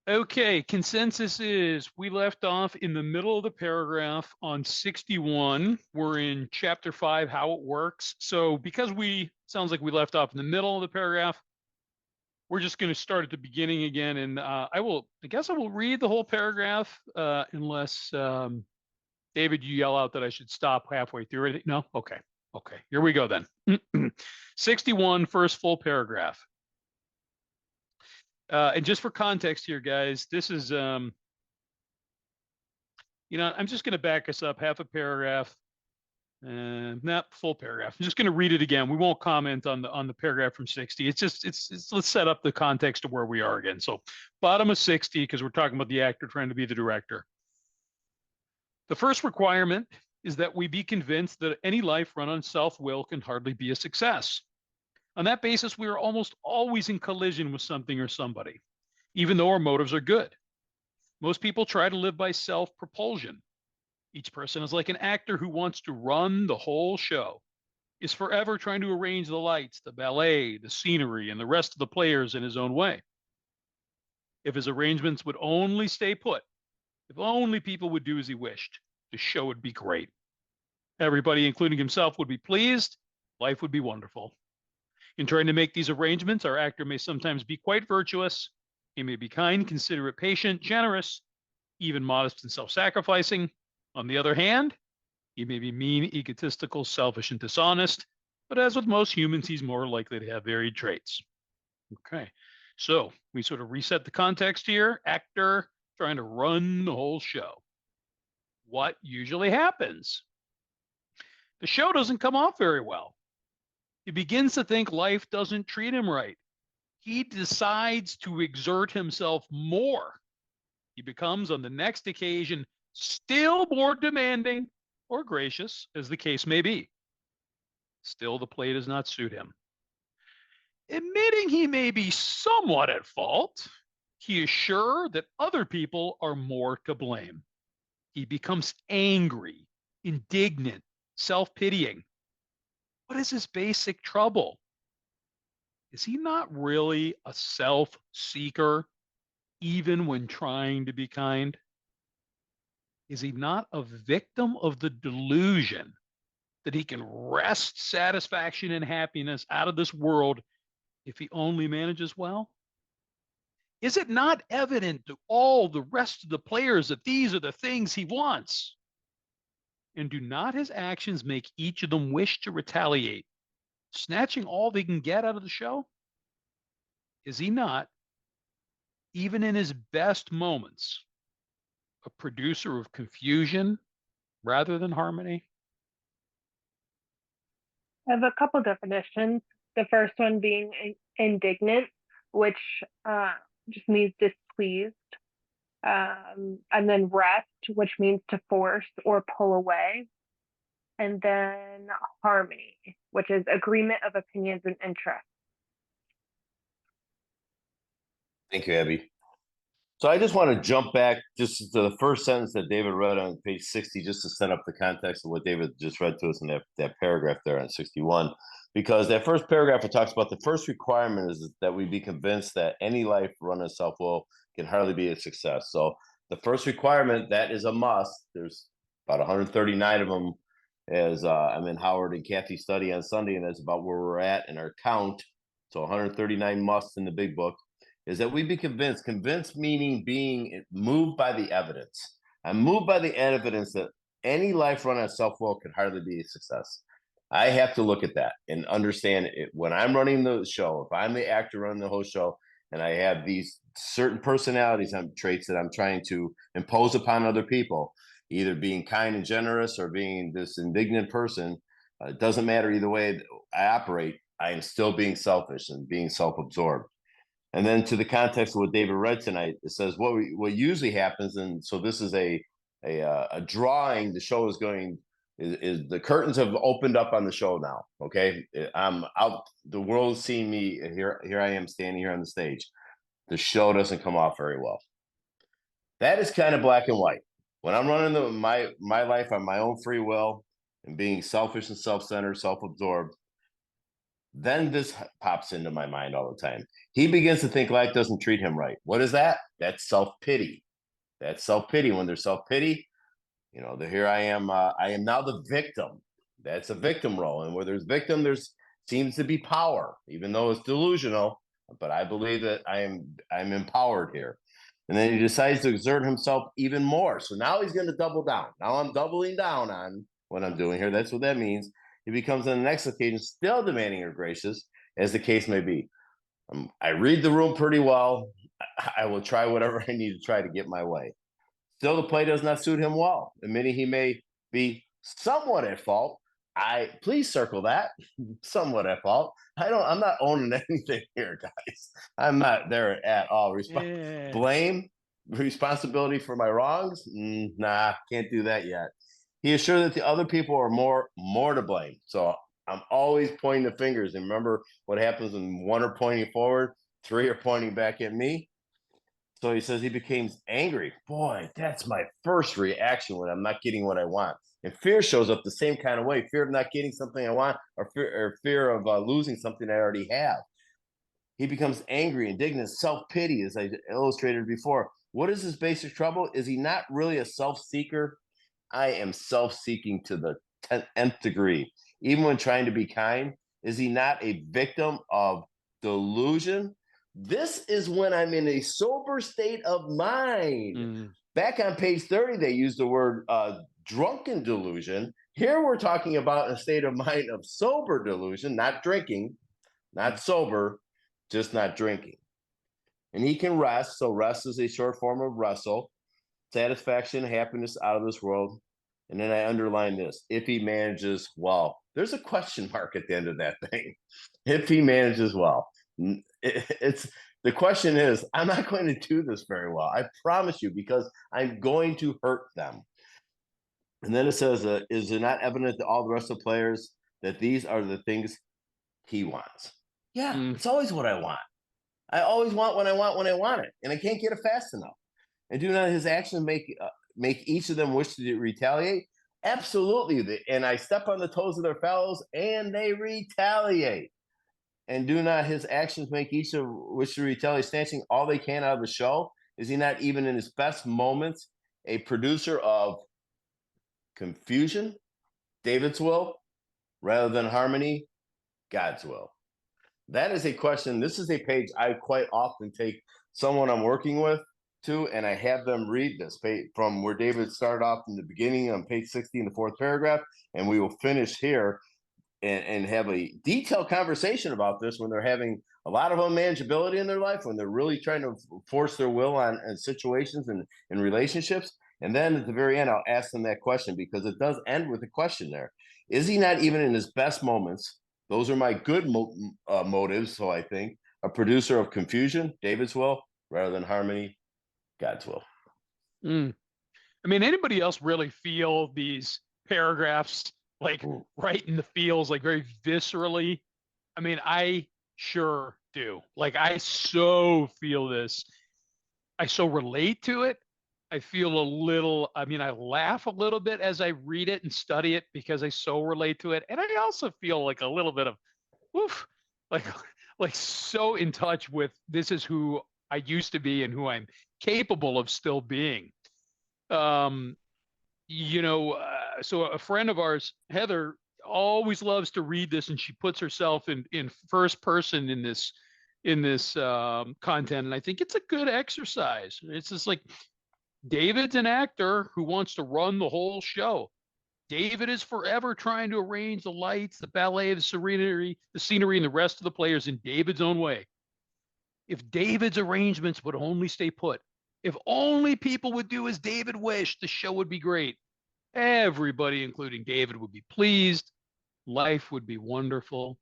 Okay, consensus is we left off in the middle of the paragraph on 61. We're in chapter 5, how it works. So because we sounds like we left off in the middle of the paragraph, we're just going to start at the beginning again. And I guess I will read the whole paragraph unless David, you yell out that I should stop halfway through it. No? Okay. Okay. Here we go then. 61, first full paragraph. And just for context here, guys, this is, I'm just going to back us up half a paragraph, not full paragraph. I'm just going to read it again. We won't comment on the paragraph from 60. It's let's set up the context of where we are again. So bottom of 60, because we're talking about the actor trying to be the director. The first requirement is that we be convinced that any life run on self-will can hardly be a success. On that basis, we are almost always in collision with something or somebody, even though our motives are good. Most people try to live by self-propulsion. Each person is like an actor who wants to run the whole show, is forever trying to arrange the lights, the ballet, the scenery, and the rest of the players in his own way. If his arrangements would only stay put, if only people would do as he wished, the show would be great. Everybody, including himself, would be pleased. Life would be wonderful. In trying to make these arrangements, our actor may sometimes be quite virtuous. He may be kind, considerate, patient, generous, even modest and self-sacrificing. On the other hand, he may be mean, egotistical, selfish, and dishonest. But as with most humans, he's more likely to have varied traits. Okay, so we sort of reset the context here. Actor trying to run the whole show. What usually happens? The show doesn't come off very well. He begins to think life doesn't treat him right. He decides to exert himself more. He becomes, on the next occasion, still more demanding or gracious, as the case may be. Still, the play does not suit him. Admitting he may be somewhat at fault, he is sure that other people are more to blame. He becomes angry, indignant, self-pitying. What is his basic trouble? Is he not really a self-seeker, even when trying to be kind? Is he not a victim of the delusion that he can wrest satisfaction and happiness out of this world if he only manages well? Is it not evident to all the rest of the players that these are the things he wants? And do not his actions make each of them wish to retaliate, snatching all they can get out of the show? Is he not, even in his best moments, a producer of confusion rather than harmony? I have a couple definitions. The first one being indignant, which just means displeased. And then rest, which means to force or pull away. And then harmony, which is agreement of opinions and interests. Thank you, Abby. So I just want to jump back just to the first sentence that David read on page 60, just to set up the context of what David just read to us in that paragraph there on 61. Because that first paragraph, it talks about the first requirement is that we be convinced that any life run on self-will can hardly be a success. So the first requirement, that is a must. There's about 139 of them, as I'm in Howard and Kathy's study on Sunday, and that's about where we're at in our count. So 139 musts in the big book. Is that we be convinced, meaning being moved by the evidence. I'm moved by the evidence that any life run on self-will could hardly be a success. I have to look at that and understand it. When I'm running the show, if I'm the actor running the whole show, and I have these certain personalities and traits that I'm trying to impose upon other people, either being kind and generous or being this indignant person, it doesn't matter either way I operate, I am still being selfish and being self-absorbed. And then to the context of what David read tonight, it says what usually happens, and so this is a drawing. The show is going is the curtains have opened up on the show now. Okay, I'm out. The world's seeing me here. Here I am standing here on the stage. The show doesn't come off very well. That is kind of black and white. When I'm running my life on my own free will and being selfish and self-centered, self-absorbed, Then this pops into my mind all the time. He begins to think life doesn't treat him right. What is that? That's self-pity. That's self-pity. When there's self-pity, here I am now the victim. That's a victim role. And where there's victim, there's seems to be power, even though it's delusional. But I believe that I'm empowered here. And then he decides to exert himself even more. So now he's going to double down. Now I'm doubling down on what I'm doing here. That's what that means. He becomes on the next occasion still demanding her graces, as the case may be. I read the room pretty well. I will try whatever I need to try to get my way. Still, the play does not suit him well, admitting he may be somewhat at fault. Please circle that, somewhat at fault. I'm not owning anything here, guys. I'm not there at all. Yeah. Blame, responsibility for my wrongs? Nah, can't do that yet. He is sure that the other people are more to blame. So I'm always pointing the fingers. And remember what happens when one are pointing forward, three are pointing back at me. So he says he becomes angry. Boy, that's my first reaction when I'm not getting what I want. And fear shows up the same kind of way. Fear of not getting something I want, or fear of losing something I already have. He becomes angry, indignant, self-pity, as I illustrated before. What is his basic trouble? Is he not really a self-seeker? I am self-seeking to the 10th degree. Even when trying to be kind, is he not a victim of delusion? This is when I'm in a sober state of mind. Back on page 30, they used the word drunken delusion. Here we're talking about a state of mind of sober delusion, not drinking, not sober, just not drinking. And he can rest. So rest is a short form of wrestle, satisfaction, happiness out of this world. And then I underline this: if he manages well. There's a question mark at the end of that thing. If he manages well. The question is, I'm not going to do this very well. I promise you, because I'm going to hurt them. And then it says, is it not evident to all the rest of the players that these are the things he wants? Yeah, it's always what I want. I always want what I want when I want it, and I can't get it fast enough. And do not his actions make each of them wish to retaliate? Absolutely. And I step on the toes of their fellows, and they retaliate. And do not his actions make each of wish to retaliate, snatching all they can out of the show? Is he not even in his best moments a producer of confusion, David's will, rather than harmony, God's will? That is a question. This is a page I quite often take someone I'm working with to, and I have them read this page from where David started off in the beginning on page 60 in the 4th paragraph, and we will finish here and have a detailed conversation about this when they're having a lot of unmanageability in their life, when they're really trying to force their will on situations and relationships. And then at the very end, I'll ask them that question, because it does end with a question there. Is he not even in his best moments? Those are my good motives. So I think a producer of confusion, David's will, rather than harmony, God's will. I mean, anybody else really feel these paragraphs like right in the feels, like very viscerally? I mean, I sure do. Like, I so feel this. I so relate to it. I feel I laugh a little bit as I read it and study it because I so relate to it. And I also feel like a little bit of woof, like so in touch with this is who I used to be and who I'm capable of still being. So a friend of ours, Heather, always loves to read this, and she puts herself in first person in this content. And I think it's a good exercise. It's just like, David's an actor who wants to run the whole show. David is forever trying to arrange the lights, the ballet, the scenery, and the rest of the players in David's own way. If David's arrangements would only stay put, if only people would do as David wished, the show would be great. Everybody, including David, would be pleased. Life would be wonderful.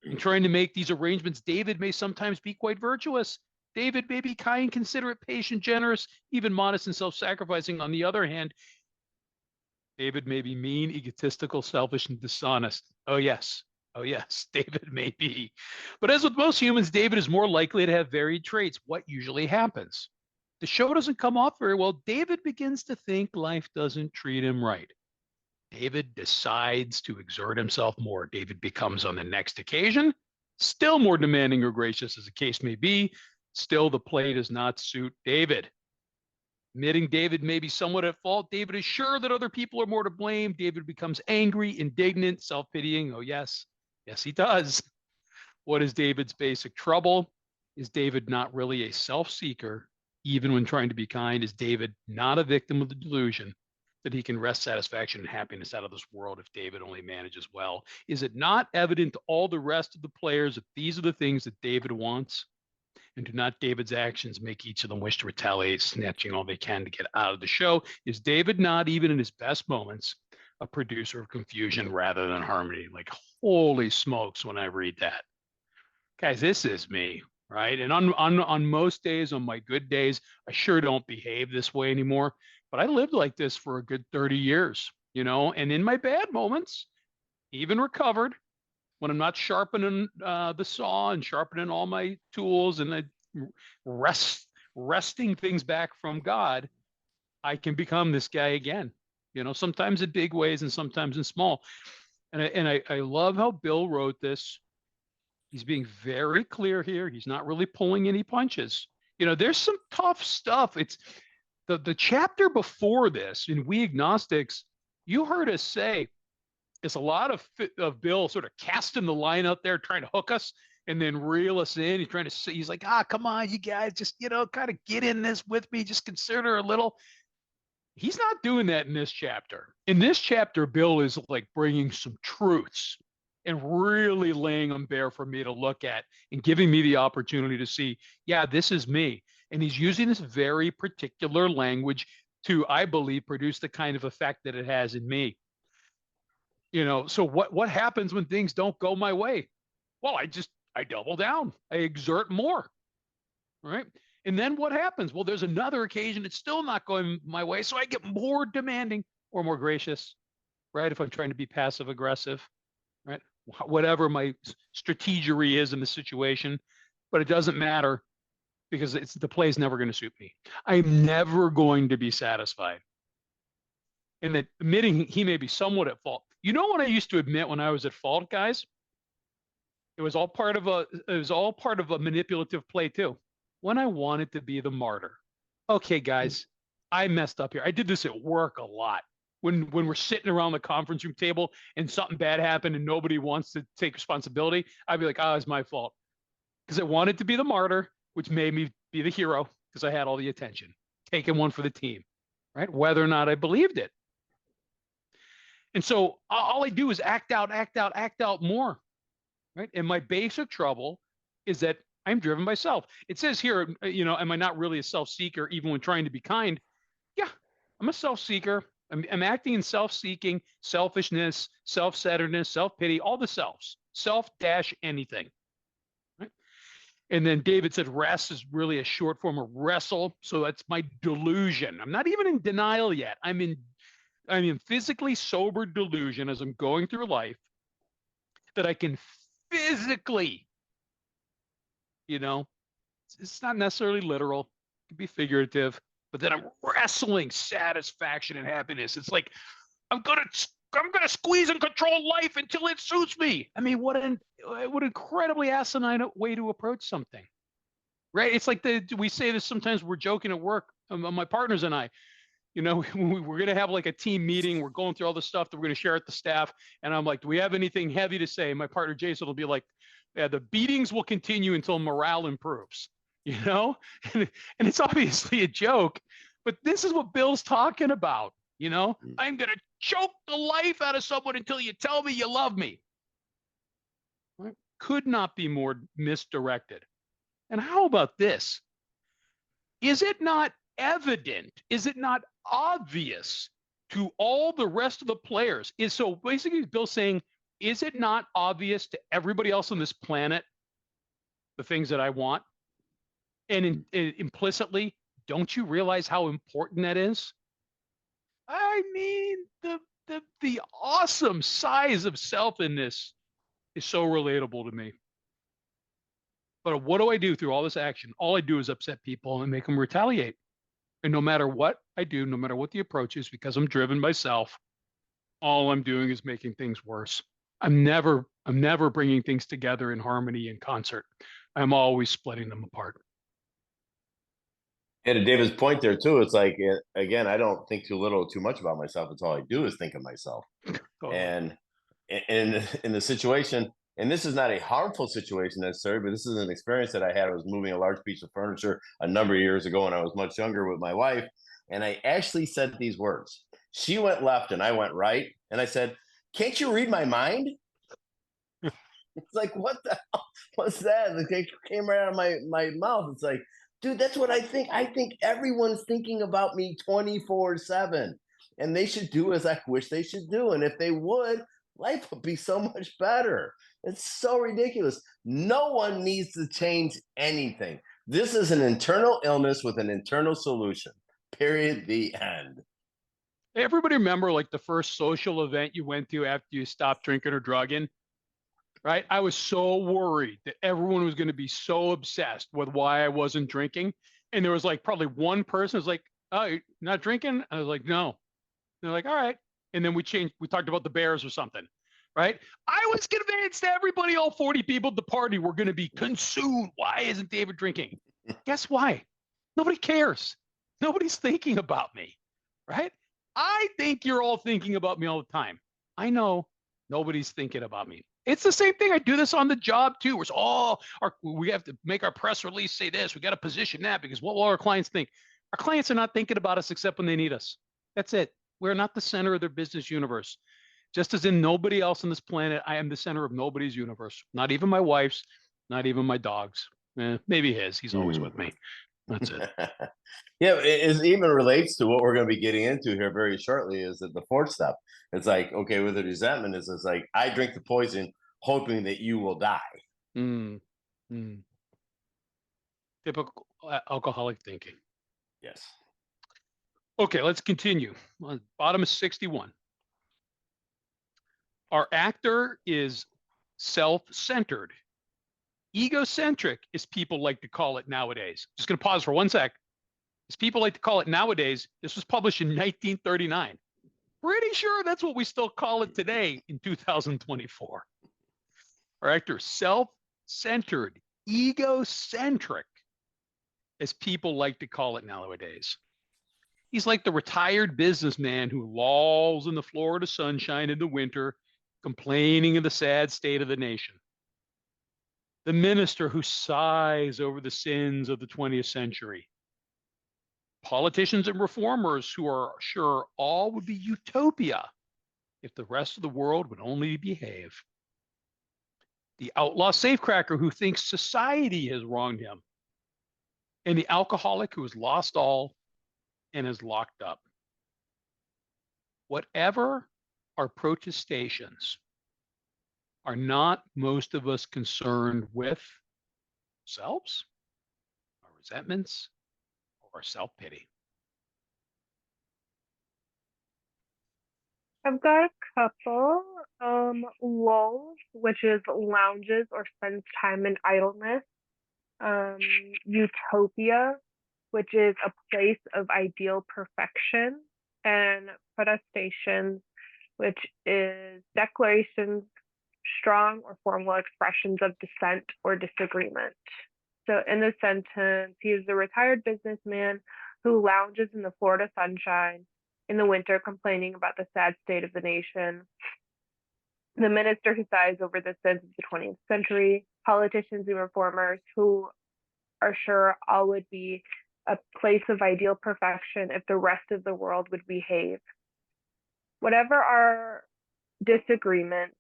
In trying to make these arrangements, David may sometimes be quite virtuous. David may be kind, considerate, patient, generous, even modest and self-sacrificing. On the other hand, David may be mean, egotistical, selfish, and dishonest. Oh, yes, David may be. But as with most humans, David is more likely to have varied traits. What usually happens? The show doesn't come off very well. David begins to think life doesn't treat him right. David decides to exert himself more. David becomes, on the next occasion, still more demanding or gracious as the case may be. Still, the play does not suit David. Admitting David may be somewhat at fault, David is sure that other people are more to blame. David becomes angry, indignant, self-pitying. Oh, yes. Yes, he does. What is David's basic trouble? Is David not really a self-seeker, even when trying to be kind? Is David not a victim of the delusion that he can wrest satisfaction and happiness out of this world if David only manages well? Is it not evident to all the rest of the players that these are the things that David wants? And do not David's actions make each of them wish to retaliate, snatching all they can to get out of the show? Is David not, even in his best moments, a producer of confusion rather than harmony? Like, holy smokes, when I read that. Guys, this is me, right? And on most days, on my good days, I sure don't behave this way anymore. But I lived like this for a good 30 years, and in my bad moments, even recovered, when I'm not sharpening the saw and sharpening all my tools and wresting things back from God, I can become this guy again. Sometimes in big ways and sometimes in small. And I love how Bill wrote this. He's being very clear here. He's not really pulling any punches. There's some tough stuff. It's the chapter before this in We Agnostics. You heard us say, it's a lot of Bill sort of casting the line out there, trying to hook us and then reel us in. He's trying to say, he's like, come on, you guys, just, kind of get in this with me. Just consider a little. He's not doing that in this chapter. In this chapter, Bill is like bringing some truths and really laying them bare for me to look at and giving me the opportunity to see, yeah, this is me. And he's using this very particular language to, I believe, produce the kind of effect that it has in me. So what happens when things don't go my way? Well, I double down. I exert more, right? And then what happens? Well, there's another occasion it's still not going my way, so I get more demanding or more gracious, right? If I'm trying to be passive aggressive, right? Whatever my strategery is in the situation, but it doesn't matter because the play is never going to suit me. I'm never going to be satisfied. And that admitting he may be somewhat at fault. What I used to admit when I was at fault, guys? It was all part of a manipulative play too. When I wanted to be the martyr. Okay, guys, I messed up here. I did this at work a lot. When we're sitting around the conference room table and something bad happened and nobody wants to take responsibility, I'd be like, it's my fault. Because I wanted to be the martyr, which made me be the hero because I had all the attention, taking one for the team, right? Whether or not I believed it. And so all I do is act out more, right? And my basic trouble is that I'm driven by self. It says here, am I not really a self-seeker even when trying to be kind? Yeah, I'm a self-seeker. I'm acting in self-seeking, selfishness, self-centeredness, self-pity, all the selves, self-anything. Right? And then David said rest is really a short form of wrestle. So that's my delusion. I'm not even in denial yet. I'm in physically sober delusion as I'm going through life that I can physically, it's not necessarily literal, it could be figurative, but then I'm wrestling satisfaction and happiness. It's like I'm gonna squeeze and control life until it suits me. I mean, what an incredibly asinine way to approach something, right? It's like we say this sometimes. We're joking at work, my partners and I. We're going to have like a team meeting. We're going through all the stuff that we're going to share at the staff. And I'm like, do we have anything heavy to say? My partner, Jason, will be like, yeah, the beatings will continue until morale improves, and it's obviously a joke, but this is what Bill's talking about. I'm going to choke the life out of someone until you tell me you love me. Right? Could not be more misdirected. And how about this? Is it not evident? Is it not obvious to all the rest of the players? So basically Bill's saying, is it not obvious to everybody else on this planet the things that I want? And implicitly, don't you realize how important that is? I mean, the awesome size of self in this is so relatable to me. But what do I do through all this action? All I do is upset people and make them retaliate. And no matter what I do, no matter what the approach is, because I'm driven by self, all I'm doing is making things worse. I'm never bringing things together in harmony and concert. I'm always splitting them apart. And to David's point there too, it's like again, I don't think too little, too much about myself. It's all I do is think of myself. Totally. And in the situation, and this is not a harmful situation necessarily, but this is an experience that I had. I was moving a large piece of furniture a number of years ago when I was much younger with my wife, and I actually said these words. She went left and I went right, and I said, "Can't you read my mind?" It's like, what the hell? What's that? It came right out of my mouth. It's like, dude, that's what I think. I think everyone's thinking about me 24/7. And they should do as I wish they should do. And if they would, life would be so much better. It's so ridiculous. No one needs to change anything. This is an internal illness with an internal solution. Period. The end. Everybody remember like the first social event you went to after you stopped drinking or drugging, right? I was so worried that everyone was going to be so obsessed with why I wasn't drinking. And there was like probably one person was like, "Oh, you're not drinking?" I was like, "No." They're like, "All right." And then we talked about the Bears or something, right? I was convinced everybody, all 40 people at the party were going to be consumed. Why isn't David drinking? Guess why? Nobody cares. Nobody's thinking about me, right? I think you're all thinking about me all the time. I know nobody's thinking about me. It's the same thing. I do this on the job too. We have to make our press release say this. We got to position that because what will our clients think? Our clients are not thinking about us except when they need us. That's it. We're not the center of their business universe. Just as in nobody else on this planet, I am the center of nobody's universe. Not even my wife's, not even my dog's. Maybe his. He's always with me. That's it. Yeah, it even relates to what we're going to be getting into here very shortly. Is that the fourth step? It's like, okay, with the resentment, it's like I drink the poison, hoping that you will die. Mm, mm. Typical alcoholic thinking. Yes. Okay, let's continue. On bottom of 61. Our actor is self-centered. Egocentric, as people like to call it nowadays. Just going to pause for 1 sec. As people like to call it nowadays, this was published in 1939. Pretty sure that's what we still call it today in 2024. Our actor, self-centered, egocentric, as people like to call it nowadays. He's like the retired businessman who lolls in the Florida sunshine in the winter, complaining of the sad state of the nation. The minister who sighs over the sins of the 20th century. Politicians and reformers who are sure all would be utopia if the rest of the world would only behave. The outlaw safecracker who thinks society has wronged him. And the alcoholic who has lost all and is locked up. Whatever our protestations, are not most of us concerned with ourselves, our resentments, or our self-pity? I've got a couple. Lulls, which is lounges or spends time in idleness. Utopia, which is a place of ideal perfection. And protestations, which is declarations, strong or formal expressions of dissent or disagreement. So in this sentence, he is a retired businessman who lounges in the Florida sunshine in the winter, complaining about the sad state of the nation. The minister who sighs over the sins of the 20th century, politicians and reformers who are sure all would be a place of ideal perfection if the rest of the world would behave. Whatever our disagreements,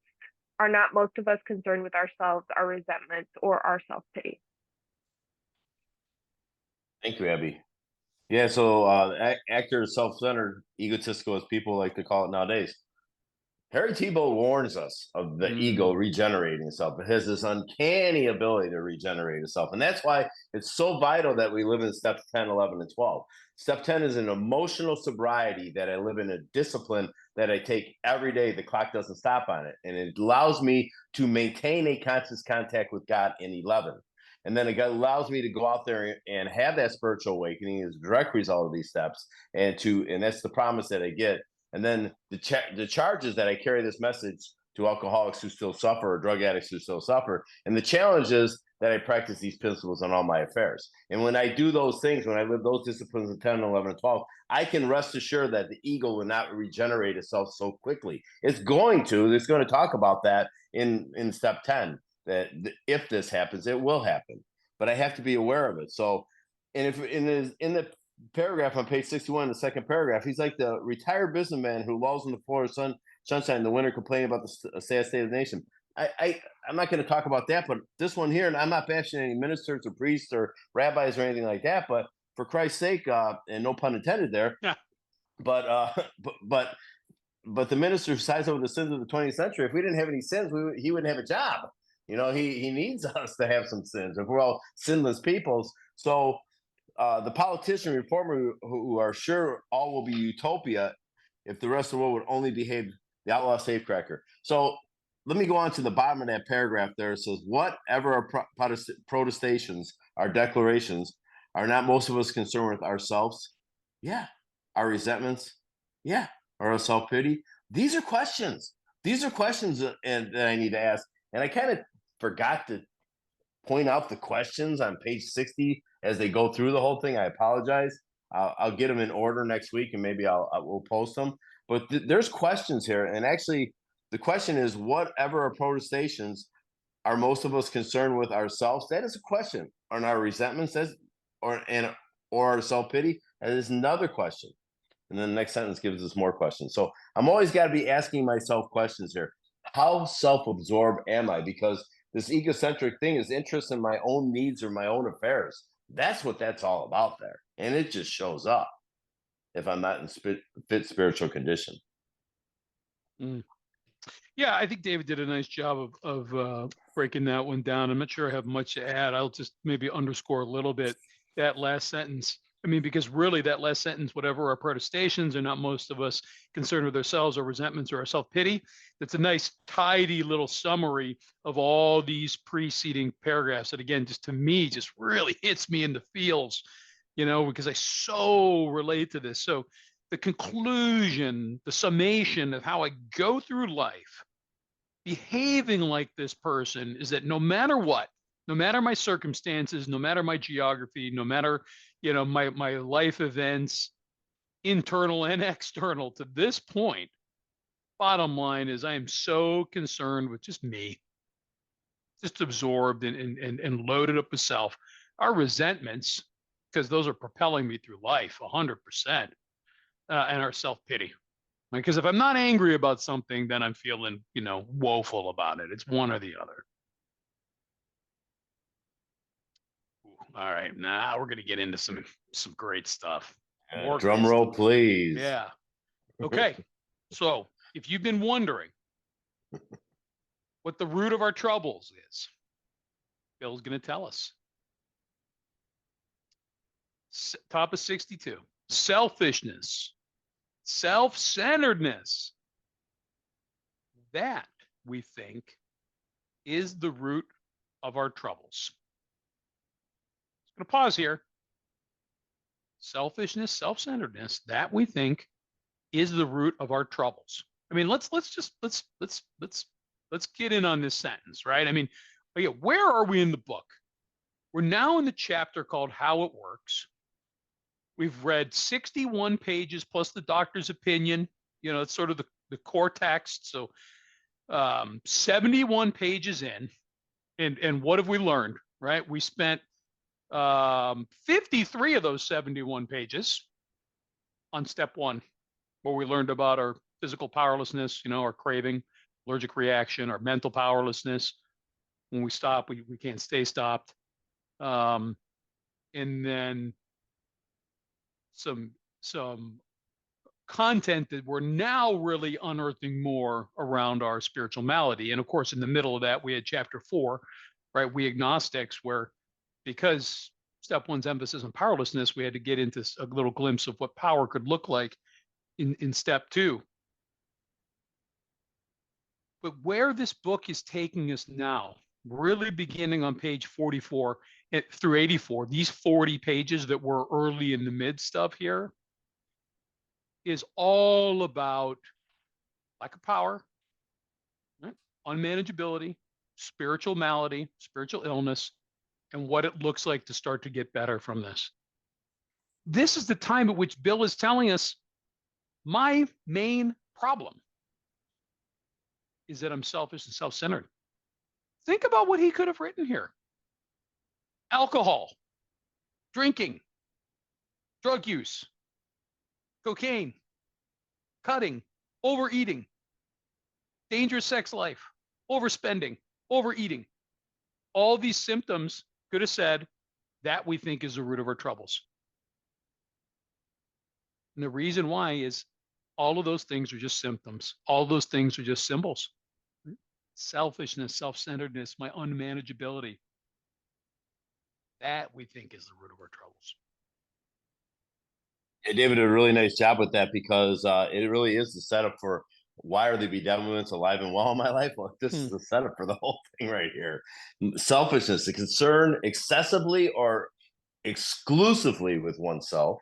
are not most of us concerned with ourselves, our resentments, or our self-pity? Thank you, Abby. Yeah, so actors, self-centered, egotistical, as people like to call it nowadays. Harry Tiebout warns us of the ego regenerating itself. It has this uncanny ability to regenerate itself. And that's why it's so vital that we live in steps 10, 11, and 12. Step 10 is an emotional sobriety that I live in, a discipline that I take every day. The clock doesn't stop on it. And it allows me to maintain a conscious contact with God in 11. And then it allows me to go out there and have that spiritual awakening as a direct result of these steps. And that's the promise that I get. And then the charge is that I carry this message to alcoholics who still suffer or drug addicts who still suffer. And the challenge is that I practice these principles on all my affairs. And when I do those things, when I live those disciplines in 10, 11, and 12, I can rest assured that the ego will not regenerate itself so quickly. It's going to talk about that in step 10, that if this happens, it will happen. But I have to be aware of it. So, and if in the paragraph on page 61, the second paragraph, he's like the retired businessman who lolls in the Florida sunshine in the winter, complaining about the sad state of the nation. I'm not going to talk about that, but this one here, and I'm not bashing any ministers or priests or rabbis or anything like that, but for Christ's sake, and no pun intended there, Yeah. but the minister who sides over the sins of the 20th century, if we didn't have any sins, he wouldn't have a job. You know, he needs us to have some sins if we're all sinless peoples. So the politician reformer who are sure all will be utopia if the rest of the world would only behave the outlaw safecracker. So let me go on to the bottom of that paragraph there. It says, whatever our protestations, our declarations, are not most of us concerned with ourselves? Yeah. Our resentments? Yeah. Or our self-pity? These are questions. These are questions that I need to ask. And I kind of forgot to point out the questions on page 60 as they go through the whole thing. I apologize. I'll get them in order next week, and maybe we'll post them. But there's questions here, and actually, the question is, whatever our protestations, are most of us concerned with ourselves? That is a question. Are our resentments or our self-pity? That is another question. And then the next sentence gives us more questions. So I'm always got to be asking myself questions here. How self-absorbed am I? Because this egocentric thing is interest in my own needs or my own affairs. That's what that's all about there. And it just shows up if I'm not in fit spiritual condition. Yeah, I think David did a nice job of breaking that one down. I'm not sure I have much to add. I'll just maybe underscore a little bit that last sentence. I mean, because really that last sentence, whatever our protestations, are not most of us concerned with ourselves or resentments or our self-pity. That's a nice, tidy little summary of all these preceding paragraphs. That again, just to me, just really hits me in the feels, you know, because I so relate to this. So the conclusion, the summation of how I go through life, behaving like this person, is that no matter what, no matter my circumstances, no matter my geography, no matter, you know, my life events, internal and external to this point, bottom line is I am so concerned with just me, just absorbed and loaded up with self. Our resentments, because those are propelling me through life 100%, and our self-pity. Because if I'm not angry about something, then I'm feeling, you know, woeful about it. It's one or the other. All right, now we're gonna get into some great stuff. More Drum great roll, stuff. please. Yeah. Okay. So if you've been wondering what the root of our troubles is, Bill's gonna tell us. Top of 62. Selfishness, self-centeredness. That, we think, is the root of our troubles. I'm going to pause here. Selfishness, self-centeredness, that we think is the root of our troubles. I mean, let's get in on this sentence, right? I mean, where are we in the book? We're now in the chapter called How It Works. We've read 61 pages plus the doctor's opinion. You know, it's sort of the core text. So 71 pages in. And what have we learned, right? We spent 53 of those 71 pages on step 1, where we learned about our physical powerlessness, you know, our craving, allergic reaction, our mental powerlessness. When we stop, we can't stay stopped. And then some content that we're now really unearthing more around our spiritual malady. And of course, in the middle of that, we had chapter 4, right? We agnostics, where because step 1's emphasis on powerlessness, we had to get into a little glimpse of what power could look like in step 2. But where this book is taking us now, really beginning on page 44 through 84, these 40 pages that were early in the mid stuff here, is all about lack of power, right? unmanageability, spiritual malady, spiritual illness, and what it looks like to start to get better from this. This is the time at which Bill is telling us my main problem is that I'm selfish and self-centered. Think about what he could have written here. Alcohol, drinking, drug use, cocaine, cutting, overeating, dangerous sex life, overspending, overeating. All these symptoms could have said that we think is the root of our troubles. And the reason why is all of those things are just symptoms. All those things are just symbols. Selfishness, self-centeredness, my unmanageability. That we think is the root of our troubles. Yeah, David did a really nice job with that because it really is the setup for why are the benevolence alive and well in my life? Well, this is the setup for the whole thing right here. Selfishness, the concern excessively or exclusively with oneself.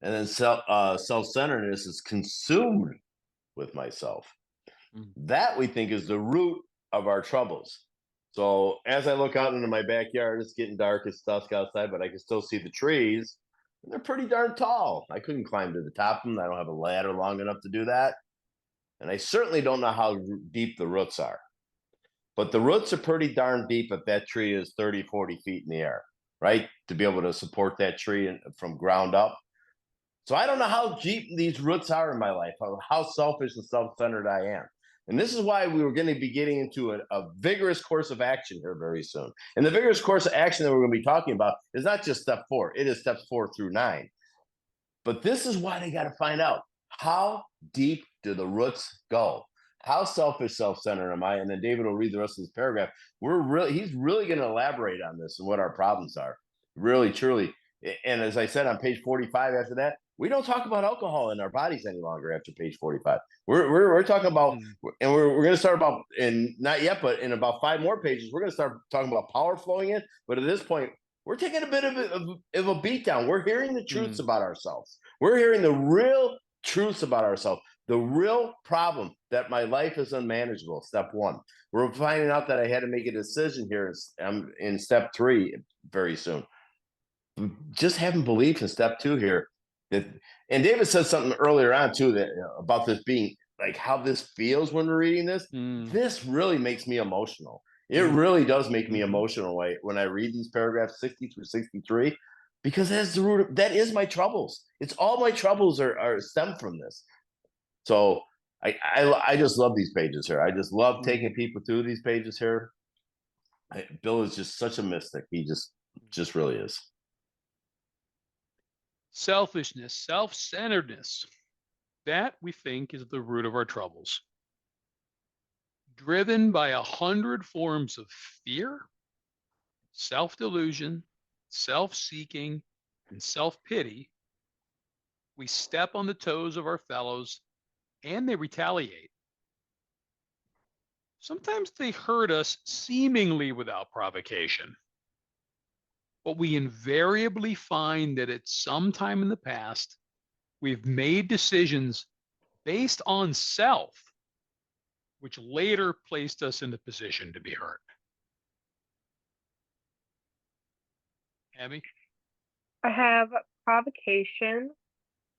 And then self-centeredness is consumed with myself. That we think is the root of our troubles. So as I look out into my backyard, it's getting dark, it's dusk outside, but I can still see the trees. And they're pretty darn tall. I couldn't climb to the top of them. I don't have a ladder long enough to do that. And I certainly don't know how deep the roots are. But the roots are pretty darn deep if that tree is 30, 40 feet in the air, right? To be able to support that tree from ground up. So I don't know how deep these roots are in my life, how selfish and self-centered I am. And this is why we were going to be getting into a vigorous course of action here very soon. And the vigorous course of action that we're going to be talking about is not just step 4. It is steps 4 through 9. But this is why they got to find out, how deep do the roots go? How selfish, self-centered am I? And then David will read the rest of this paragraph. He's really going to elaborate on this and what our problems are. Really, truly. And as I said on page 45 after that, we don't talk about alcohol in our bodies any longer after page 45. We're talking about, and we're going to start about, in not yet, but in about 5 more pages, we're going to start talking about power flowing in. But at this point, we're taking a bit of a beat down. We're hearing the truths about ourselves. We're hearing the real truths about ourselves. The real problem that my life is unmanageable. Step 1. We're finding out that I had to make a decision here in step 3 very soon. Just having belief in step 2 here. And David said something earlier on too, that about this being like how this feels when we're reading this. This really makes me emotional. It really does make me emotional when I read these paragraphs 60 through 63, because that's the root. That is my troubles. It's all my troubles are stem from this. So I just love these pages here. I just love taking people through these pages here. Bill is just such a mystic. He just really is. Selfishness, self-centeredness, that we think is the root of our troubles. Driven by 100 forms of fear, self-delusion, self-seeking, and self-pity, we step on the toes of our fellows and they retaliate. Sometimes they hurt us seemingly without provocation. But we invariably find that at some time in the past, we've made decisions based on self, which later placed us in the position to be hurt. Abby? I have provocation,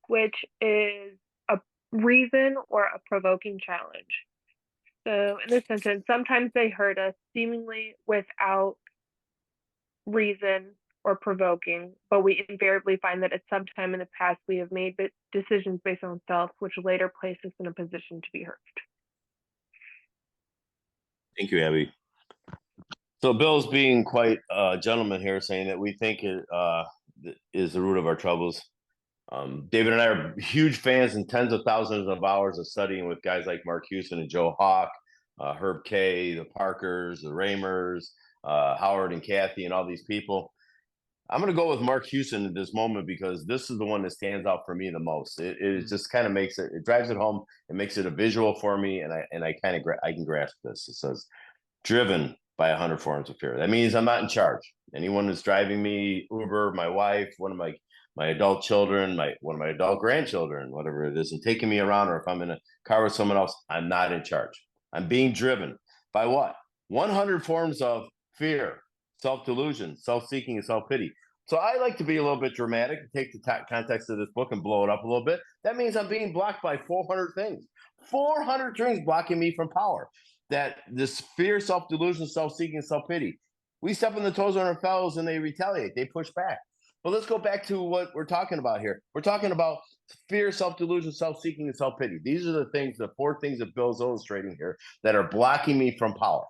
which is a reason or a provoking challenge. So in this sentence, sometimes they hurt us seemingly without reason or provoking, but we invariably find that at some time in the past we have made decisions based on self, which later place us in a position to be hurt. Thank you, Abby. So Bill's being quite a gentleman here, saying that we think it is the root of our troubles. David and I are huge fans and tens of thousands of hours of studying with guys like Mark Houston and Joe Hawk, Herb Kay, the Parkers, the Ramers, Howard and Kathy, and all these people. I'm going to go with Mark Houston at this moment because this is the one that stands out for me the most. It just kind of makes it drives it home. It makes it a visual for me, and I kind of I can grasp this. It says, driven by 100 forms of fear. That means I'm not in charge. Anyone who's driving me, Uber, my wife, one of my adult children, one of my adult grandchildren, whatever it is, and taking me around, or if I'm in a car with someone else, I'm not in charge. I'm being driven by what? 100 forms of fear, self-delusion, self-seeking, and self-pity. So I like to be a little bit dramatic, take the context of this book and blow it up a little bit. That means I'm being blocked by 400 things. 400 things blocking me from power. That this fear, self-delusion, self-seeking, self-pity. We step on the toes of our fellows and they retaliate. They push back. But let's go back to what we're talking about here. We're talking about fear, self-delusion, self-seeking, and self-pity. These are the things, the 4 things that Bill's illustrating here that are blocking me from power.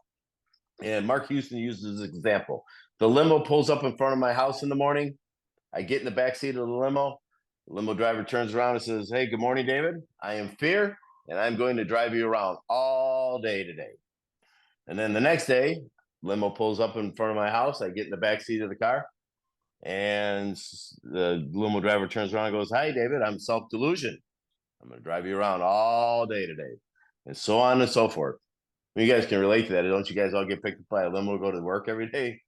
And Mark Houston uses this example. The limo pulls up in front of my house in the morning. I get in the back seat of the limo. The limo driver turns around and says, "Hey, good morning, David. I am Fear, and I'm going to drive you around all day today." And then the next day, limo pulls up in front of my house. I get in the back seat of the car, and the limo driver turns around and goes, "Hi, David. I'm Self-Delusion. I'm going to drive you around all day today," and so on and so forth. You guys can relate to that. Don't you guys all get picked up by a limo to go to work every day?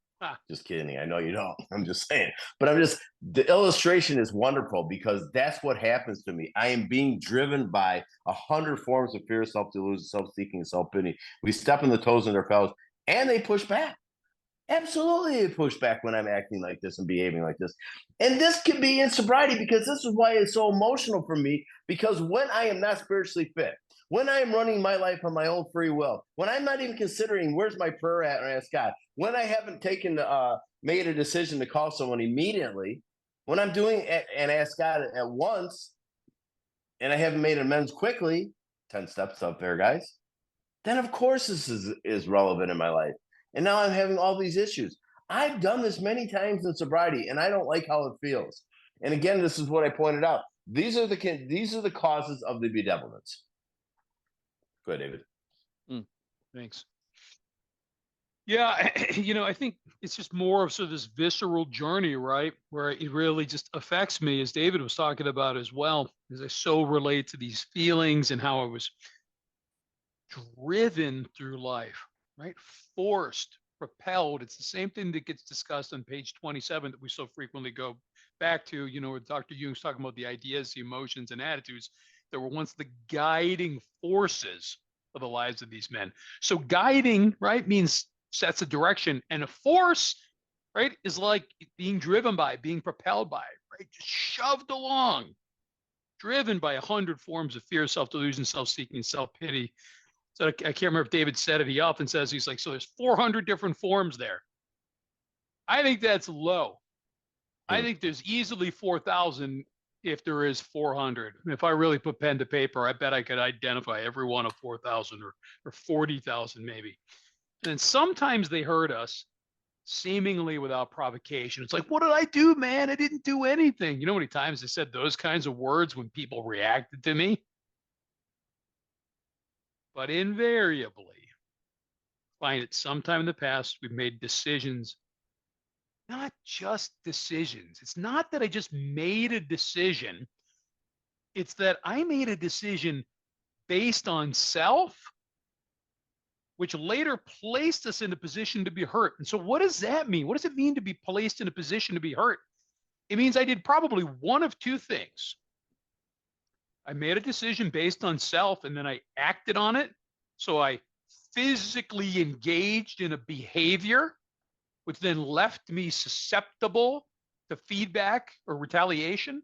Just kidding. I know you don't. I'm just saying. But the illustration is wonderful because that's what happens to me. I am being driven by 100 forms of fear, self-delusion, self-seeking, self-pity. We step on the toes of their fellows and they push back. Absolutely, they push back when I'm acting like this and behaving like this. And this can be in sobriety because this is why it's so emotional for me. Because when I am not spiritually fit, when I am running my life on my own free will, when I'm not even considering where's my prayer at or ask God, when I haven't made a decision to call someone immediately, when I'm doing it and ask God at once, and I haven't made amends quickly, 10 steps up there, guys, then of course this is relevant in my life. And now I'm having all these issues. I've done this many times in sobriety, and I don't like how it feels. And again, this is what I pointed out. These are the causes of the bedevilments. Go ahead, David. Thanks. Yeah, I think it's just more of sort of this visceral journey, right? Where it really just affects me, as David was talking about as well, because I so relate to these feelings and how I was driven through life, right? Forced, propelled. It's the same thing that gets discussed on page 27 that we so frequently go back to, where Dr. Jung's talking about the ideas, the emotions, and attitudes that were once the guiding forces of the lives of these men. So guiding, right, means sets a direction, and a force, right, is like being driven by, being propelled by, right, just shoved along, driven by 100 forms of fear, self-delusion, self-seeking, self-pity. So I can't remember if David said it. He often says, he's like, so there's 400 different forms there. I think that's low. I think there's easily 4,000 if there is 400. If I really put pen to paper, I bet I could identify every one of 4,000 or 40,000 maybe. And sometimes they hurt us seemingly without provocation. It's like, what did I do, man? I didn't do anything. You know how many times I said those kinds of words when people reacted to me? But invariably, find it sometime in the past, we've made decisions, not just decisions. It's not that I just made a decision. It's that I made a decision based on self, which later placed us in a position to be hurt. And so what does that mean? What does it mean to be placed in a position to be hurt? It means I did probably one of 2 things. I made a decision based on self, and then I acted on it. So I physically engaged in a behavior, which then left me susceptible to feedback or retaliation.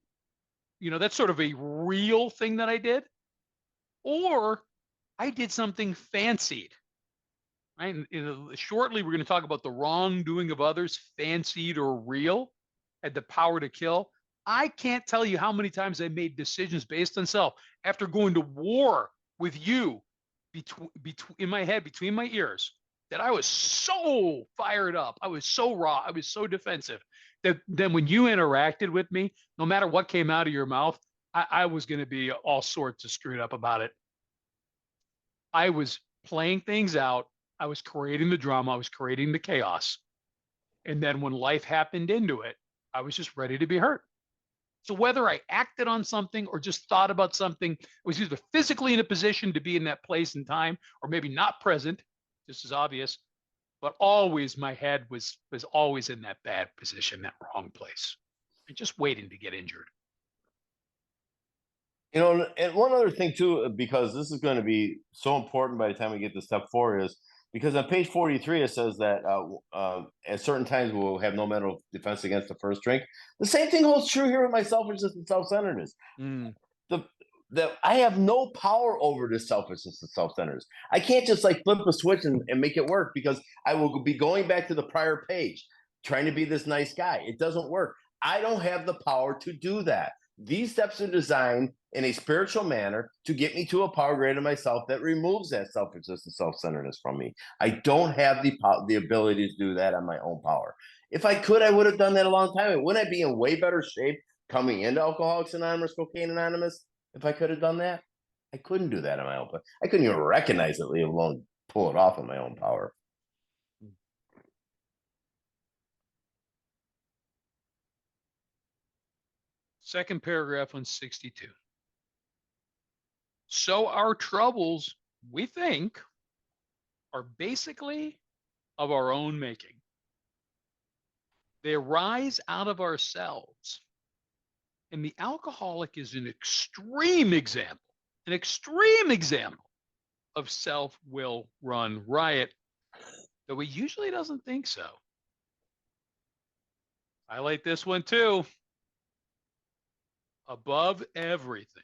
That's sort of a real thing that I did. Or I did something fancied. Right? Shortly, we're going to talk about the wrongdoing of others, fancied or real, had the power to kill. I can't tell you how many times I made decisions based on self after going to war with you in my head, between my ears, that I was so fired up. I was so raw. I was so defensive that then when you interacted with me, no matter what came out of your mouth, I was going to be all sorts of screwed up about it. I was playing things out. I was creating the drama. I was creating the chaos. And then when life happened into it, I was just ready to be hurt. So whether I acted on something or just thought about something, I was either physically in a position to be in that place and time, or maybe not present, just as obvious, but always my head was always in that bad position, that wrong place, and just waiting to get injured. You know, and one other thing too, because this is going to be so important by the time we get to step 4 is because on page 43 it says that at certain times we'll have no mental defense against the first drink. The same thing holds true here with my selfishness and self-centeredness. Mm, The that I have no power over this selfishness and self-centeredness. I can't just like flip a switch and make it work because I will be going back to the prior page, trying to be this nice guy. It doesn't work. I don't have the power to do that. These steps are designed in a spiritual manner to get me to a power greater than myself that removes that selfishness and self-centeredness from me. I don't have the ability to do that on my own power. If I could, I would have done that a long time. Wouldn't I be in way better shape coming into Alcoholics Anonymous, Cocaine Anonymous? If I could have done that, I couldn't do that on my own. But I couldn't even recognize it, let alone pull it off on my own power. second paragraph on 62. So our troubles, we think, are basically of our own making. They arise out of ourselves. And the alcoholic is an extreme example of self-will run riot, though he usually doesn't think so. Highlight this one too. Above everything,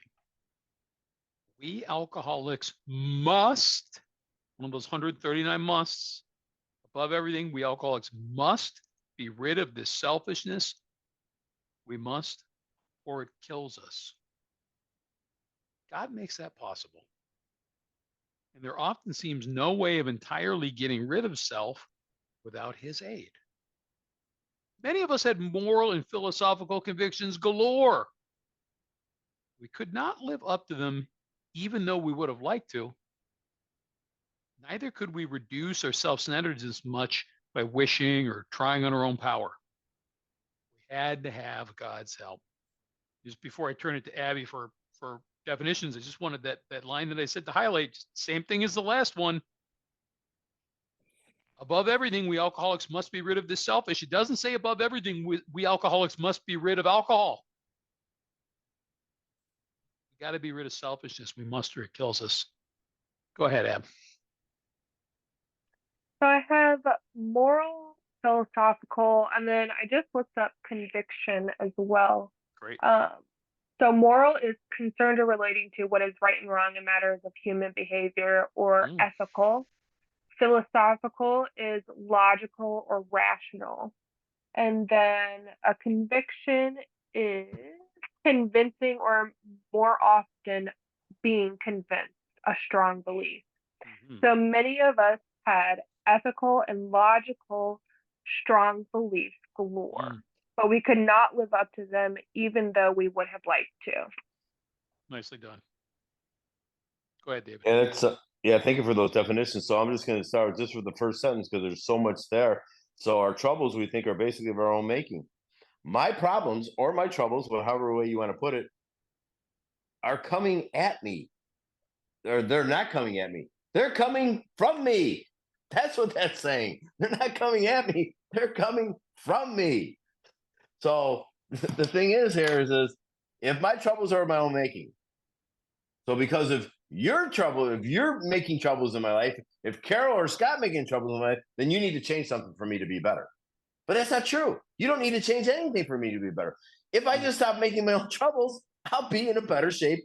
we alcoholics must, one of those 139 musts, above everything, we alcoholics must be rid of this selfishness. We must, or it kills us. God makes that possible. And there often seems no way of entirely getting rid of self without his aid. Many of us had moral and philosophical convictions galore. We could not live up to them, even though we would have liked to. Neither could we reduce our self-centeredness much by wishing or trying on our own power. We had to have God's help. Just before I turn it to Abby for definitions, I just wanted that line that I said to highlight. Same thing as the last one. Above everything, we alcoholics must be rid of this selfish. It doesn't say above everything, we alcoholics must be rid of alcohol. We got to be rid of selfishness. We must, or it kills us. Go ahead, Ab. So I have moral, philosophical, and then I just looked up conviction as well. Great. So moral is concerned or relating to what is right and wrong in matters of human behavior or ethical. Philosophical is logical or rational. And then a conviction is convincing or more often being convinced, a strong belief. So many of us had ethical and logical strong beliefs galore, but we could not live up to them even though we would have liked to. Nicely done. Go ahead, David. And it's yeah, thank you for those definitions. So I'm just going to start just with the first sentence because there's so much there. So our troubles, we think, are basically of our own making. My problems or my troubles, however way you want to put it, are coming at me. Or they're not coming at me. They're coming from me. That's what that's saying. They're not coming at me. They're coming from me. So the thing is here is if my troubles are my own making. So because of your trouble, if you're making troubles in my life, if Carol or Scott making troubles in my life, then you need to change something for me to be better. But that's not true. You don't need to change anything for me to be better. If I just stop making my own troubles, I'll be in a better shape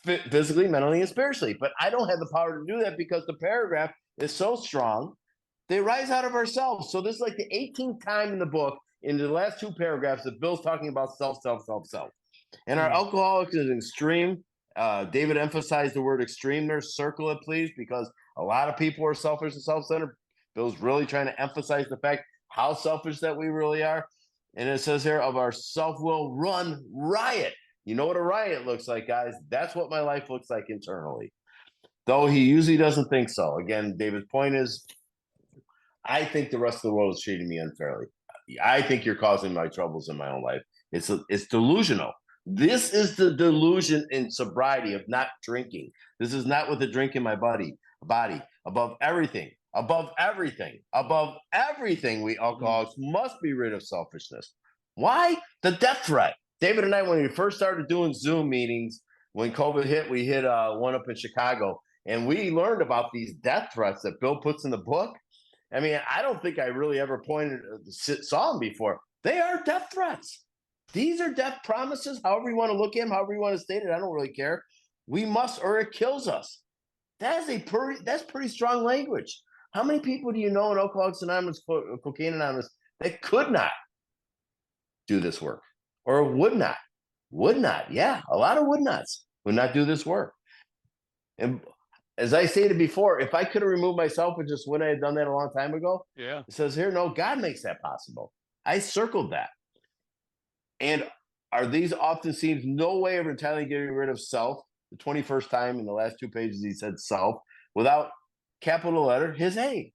physically, mentally, and spiritually. But I don't have the power to do that because the paragraph is so strong. They rise out of ourselves. So this is like the 18th time in the book, in the last 2 paragraphs, that Bill's talking about self. And our alcoholics is extreme. David emphasized the word extreme there. Circle it, please, because a lot of people are selfish and self-centered. Bill's really trying to emphasize the fact how selfish that we really are. And it says here, of our self-will run riot. You know what a riot looks like, guys? That's what my life looks like internally. Though he usually doesn't think so. Again, David's point is, I think the rest of the world is treating me unfairly. I think you're causing my troubles in my own life. It's delusional. This is the delusion in sobriety of not drinking. This is not with the drink in my body. Above everything, we alcoholics must be rid of selfishness. Why? The death threat. David and I, when we first started doing Zoom meetings, when COVID hit, we hit one up in Chicago, and we learned about these death threats that Bill puts in the book. I mean, I don't think I really ever saw them before. They are death threats. These are death promises. However you want to look at them, however you want to state it, I don't really care. We must, or it kills us. That's pretty strong language. How many people do you know in Alcoholics Anonymous, Cocaine Anonymous, that could not do this work or would not? Would not, yeah, a lot of would nots would not do this work. And as I stated before, if I could have removed myself and just when I had done that a long time ago, Yeah. it says here, no, God makes that possible. I circled that. And are these often seems no way of entirely getting rid of self? The 21st time in the last 2 pages, he said self without capital letter, his aid.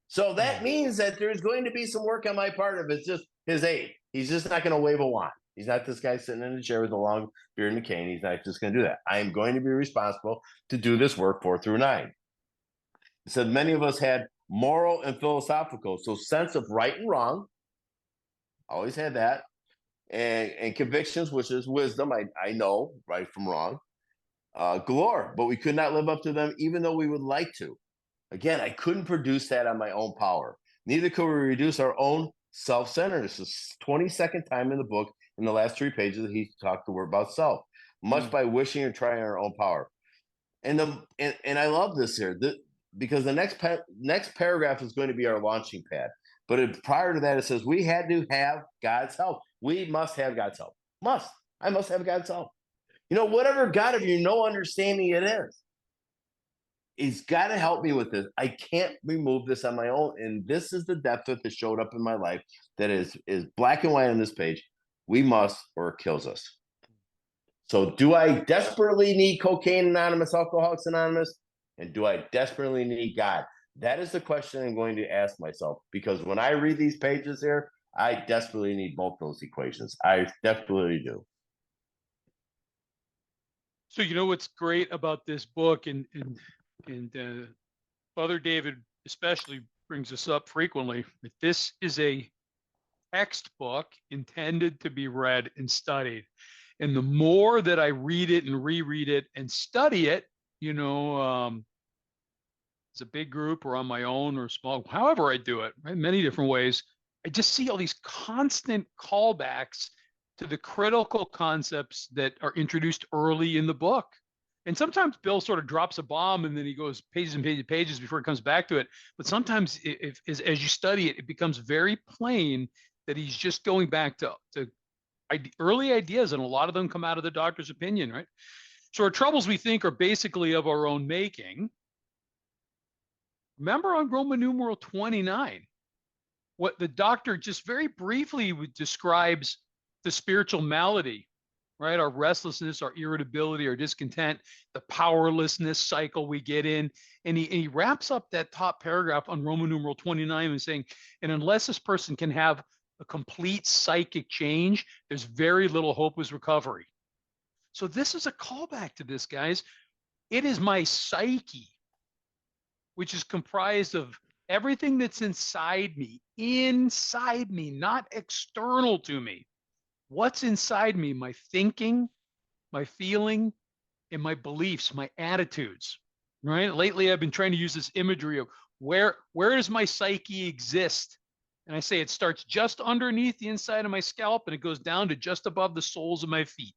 So that means that there's going to be some work on my part if it's just his aid. He's just not going to wave a wand. He's not this guy sitting in a chair with a long beard and a cane. He's not just going to do that. I am going to be responsible to do this work 4 through 9. It said many of us had moral and philosophical, so sense of right and wrong. Always had that. And convictions, which is wisdom. I know right from wrong. Galore, but we could not live up to them even though we would like to. Again, I couldn't produce that on my own power. Neither could we reduce our own self-centeredness. This is 22nd time in the book, in the last 3 pages, that he talked the word about self, much by wishing or trying our own power. And I love this here because the next paragraph is going to be our launching pad. But prior to that, it says we had to have God's help. We must have God's help. I must have God's help. You know, whatever God of your no understanding it is, he's got to help me with this. I can't remove this on my own. And this is the depth that showed up in my life that is black and white on this page. We must, or it kills us. So do I desperately need Cocaine Anonymous, Alcoholics Anonymous? And do I desperately need God? That is the question I'm going to ask myself. Because when I read these pages here, I desperately need both those equations. I desperately do. So you know what's great about this book, and Father David especially brings this up frequently, that this is a textbook intended to be read and studied. And the more that I read it and reread it and study it, you know, it's a big group or on my own or small, however I do it, right? Many different ways. I just see all these constant callbacks to the critical concepts that are introduced early in the book. And sometimes Bill sort of drops a bomb and then he goes pages and pages and pages before he comes back to it. But sometimes as you study it, it becomes very plain that he's just going back to early ideas, and a lot of them come out of the doctor's opinion, right? So our troubles, we think, are basically of our own making. Remember on Roman numeral 29, what the doctor just very briefly describes the spiritual malady, right? Our restlessness, our irritability, our discontent, the powerlessness cycle we get in. And he wraps up that top paragraph on Roman numeral 29 and saying, and unless this person can have a complete psychic change, there's very little hope of recovery. So this is a callback to this, guys. It is my psyche, which is comprised of everything that's inside me, not external to me. What's inside me? My thinking, my feeling, and my beliefs, my attitudes, right? Lately, I've been trying to use this imagery of where does my psyche exist? And I say it starts just underneath the inside of my scalp and it goes down to just above the soles of my feet,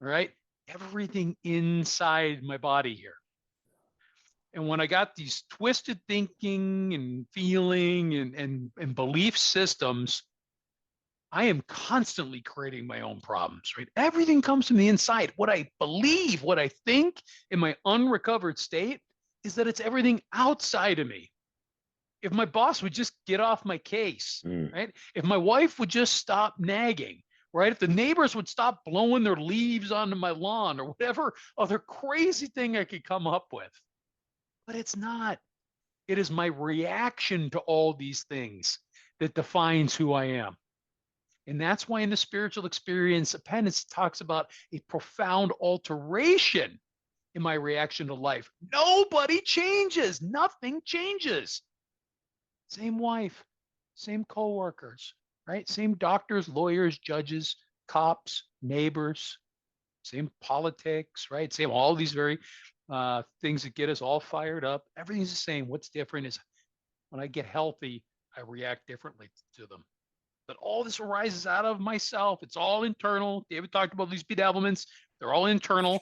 right? Everything inside my body here. And when I got these twisted thinking and feeling and belief systems, I am constantly creating my own problems, right? Everything comes from the inside. What I believe, what I think in my unrecovered state is that it's everything outside of me. If my boss would just get off my case, right? If my wife would just stop nagging, right? If the neighbors would stop blowing their leaves onto my lawn or whatever other crazy thing I could come up with. But it's not. It is my reaction to all these things that defines who I am. And that's why in the spiritual experience of penance talks about a profound alteration in my reaction to life. Nobody changes. Nothing changes. Same wife, same coworkers, right? Same doctors, lawyers, judges, cops, neighbors. same politics, right? Same all these very things that get us all fired up. Everything's the same. What's different is when I get healthy, I react differently to them. But all this arises out of myself. It's all internal. David talked about these bedevilments. They're all internal.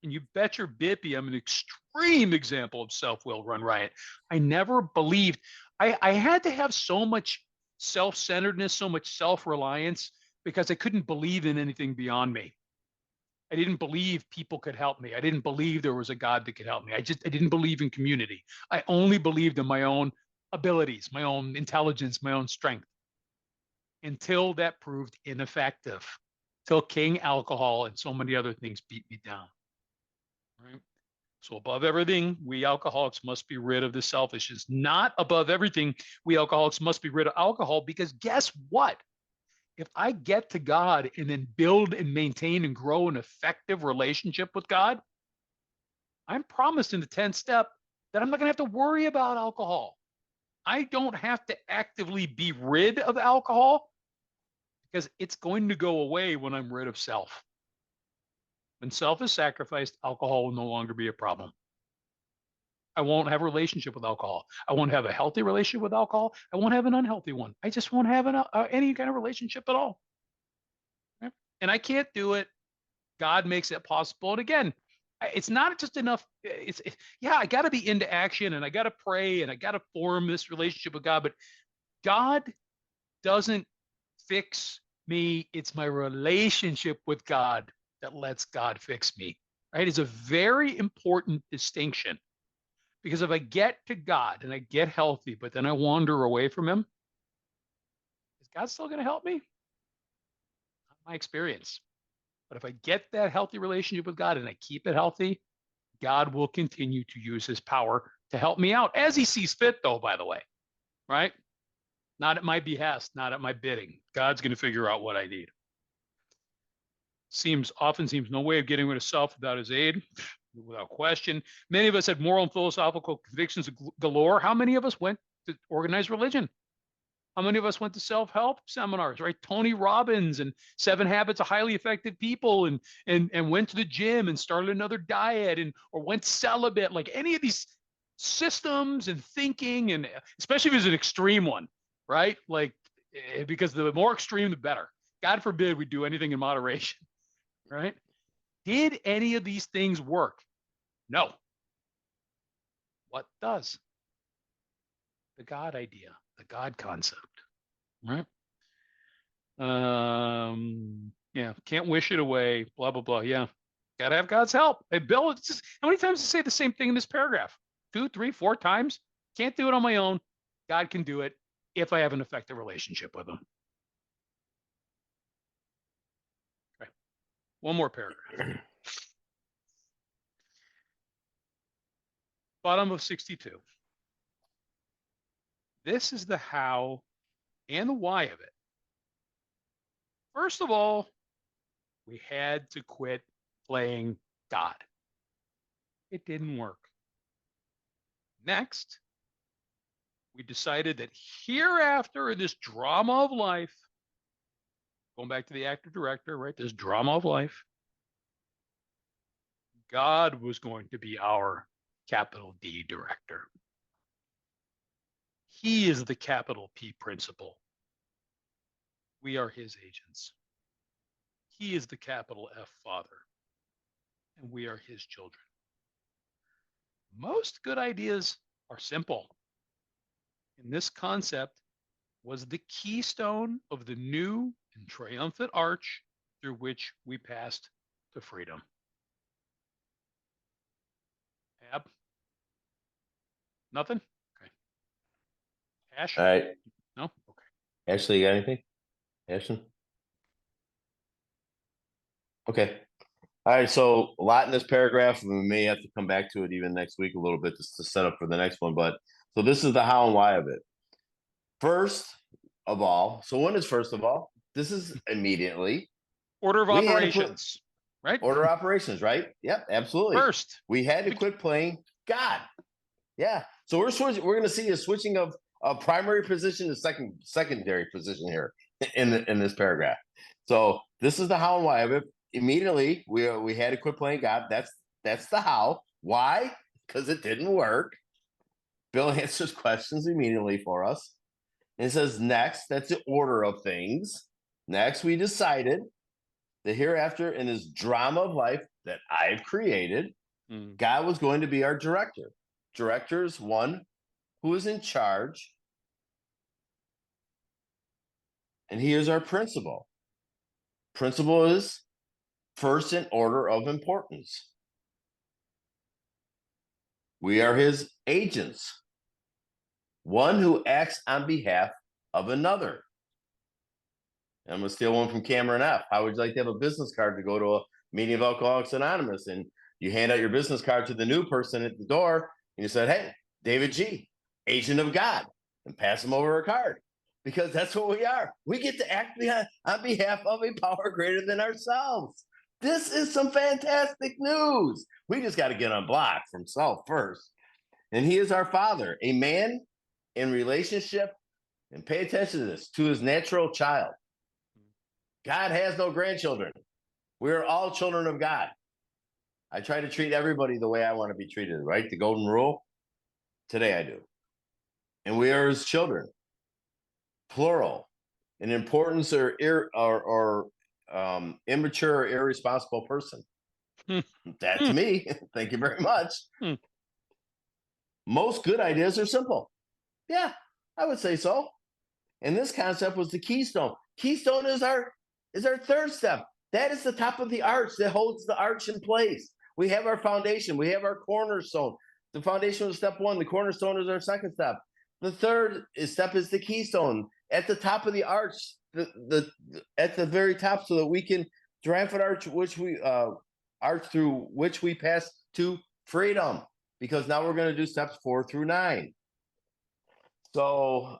And you bet your bippy, I'm an extreme example of self-will run riot. I never believed. I had to have so much self-centeredness, so much self-reliance because I couldn't believe in anything beyond me. I didn't believe people could help me. I didn't believe there was a God that could help me. I didn't believe in community. I only believed in my own abilities, my own intelligence, my own strength, until that proved ineffective, till King alcohol and so many other things beat me down. Right? So above everything, we alcoholics must be rid of the selfishness. Not above everything, we alcoholics must be rid of alcohol, because guess what? If I get to God and then build and maintain and grow an effective relationship with God, I'm promised in the 10th step that I'm not going to have to worry about alcohol. I don't have to actively be rid of alcohol because it's going to go away when I'm rid of self. When self is sacrificed, alcohol will no longer be a problem. I won't have a relationship with alcohol. I won't have a healthy relationship with alcohol. I won't have an unhealthy one. I just won't have any kind of relationship at all. Right? And I can't do it. God makes it possible. And again, it's not just enough. Yeah, I got to be into action and I got to pray and I got to form this relationship with God. But God doesn't fix me. It's my relationship with God that lets God fix me, right? It's a very important distinction, because if I get to God and I get healthy, but then I wander away from him, is God still going to help me? Not my experience. But if I get that healthy relationship with God and I keep it healthy, God will continue to use his power to help me out as he sees fit, though, by the way, right? Not at my behest, not at my bidding. God's going to figure out what I need. Often seems no way of getting rid of self without his aid, without question. Many of us had moral and philosophical convictions galore. How many of us went to organized religion? How many of us went to self-help seminars, right? Tony Robbins and 7 Habits of Highly Effective People, and went to the gym and started another diet, or went celibate, like any of these systems and thinking, and especially if it's an extreme one, right? Like, because the more extreme, the better. God forbid we do anything in moderation, right? Did any of these things work? No. What does? The God idea, the God concept, right? Yeah, can't wish it away, blah, blah, blah. Yeah, got to have God's help. Hey, Bill, it's just, how many times does it say the same thing in this paragraph? 2, 3, 4 times? Can't do it on my own. God can do it if I have an effective relationship with him. Okay. One more paragraph. Bottom of 62. This is the how and the why of it. First of all, we had to quit playing God. It didn't work. Next, we decided that hereafter in this drama of life, going back to the actor-director, right, this drama of life, God was going to be our capital D director. He is the capital P principal. We are his agents. He is the capital F father, and we are his children. Most good ideas are simple. And this concept was the keystone of the new and triumphant arch through which we passed to freedom. Ab? Nothing? Okay. Ash? All right. No? Okay. Ashley, you got anything? Ashton? Okay. All right. So a lot in this paragraph, and we may have to come back to it even next week a little bit just to set up for the next one. But so this is the how and why of it. First of all, so when is first of all? This is immediately. Order of We had to put- operations, right? Order of operations, right? Yep, absolutely. First. We had to quit playing God. Yeah. So we're switching. We're going to see a switching of a primary position to secondary position here in this paragraph. So this is the how and why of it. immediately we had to quit playing God. That's the how. Why? Because it didn't work. Bill answers questions immediately for us. And it says next, that's the order of things. Next, we decided the hereafter in this drama of life that I've created, God was going to be our director. Director is one who is in charge, and he is our principal. Principal is first in order of importance. We are his agents, one who acts on behalf of another. I'm going to steal one from Cameron F. How would you like to have a business card to go to a meeting of Alcoholics Anonymous? And you hand out your business card to the new person at the door, and you said, hey, David G., agent of God, and pass him over a card. Because that's what we are. We get to act on behalf of a power greater than ourselves. This is some fantastic news. We just got to get unblocked from self first. And he is our father, a man in relationship, and pay attention to this, to his natural child. God has no grandchildren. We're all children of God. I try to treat everybody the way I want to be treated, right? The golden rule. Today I do. And we are his children. Plural. In importance or immature or irresponsible person. That's me. Thank you very much. Most good ideas are simple. Yeah, I would say so. And this concept was the keystone. Keystone is our third step. That is the top of the arch that holds the arch in place. We have our foundation. We have our cornerstone. The foundation was step one. The cornerstone is our second step. The third step is the keystone at the top of the arch, at the very top, so that we can triumphant arch, arch through which we pass to freedom. Because now we're going to do steps 4 through 9. So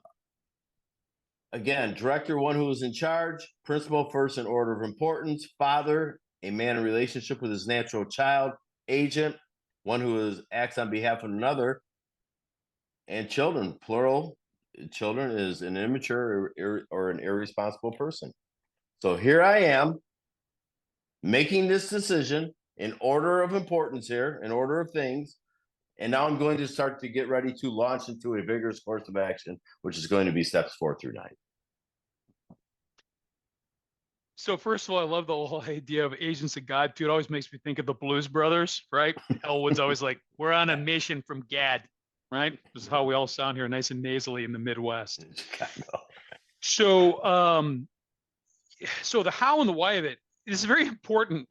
again, director, one who is in charge, principal, first in order of importance, father, a man in relationship with his natural child, agent, one who acts on behalf of another, and children, plural. Children is an immature or an irresponsible person. So here I am making this decision in order of importance here, in order of things. And now I'm going to start to get ready to launch into a vigorous course of action, which is going to be steps 4 through 9. So first of all, I love the whole idea of agents of God too. It always makes me think of the Blues Brothers, right? Elwood's always like, we're on a mission from Gad, right? This is how we all sound here, nice and nasally in the Midwest. So, so the how and the why of it is very important.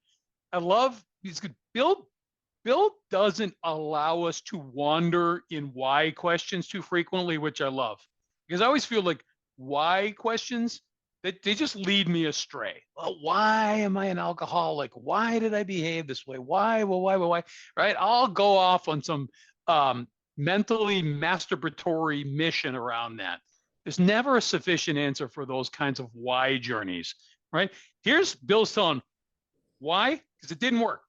I love these. Bill doesn't allow us to wander in why questions too frequently, which I love, because I always feel like why questions, that they just lead me astray. Well, why am I an alcoholic? Why did I behave this way? Why? Well, why? Right? I'll go off on some mentally masturbatory mission around that. There's never a sufficient answer for those kinds of why journeys, right? Here's Bill's telling why, because it didn't work.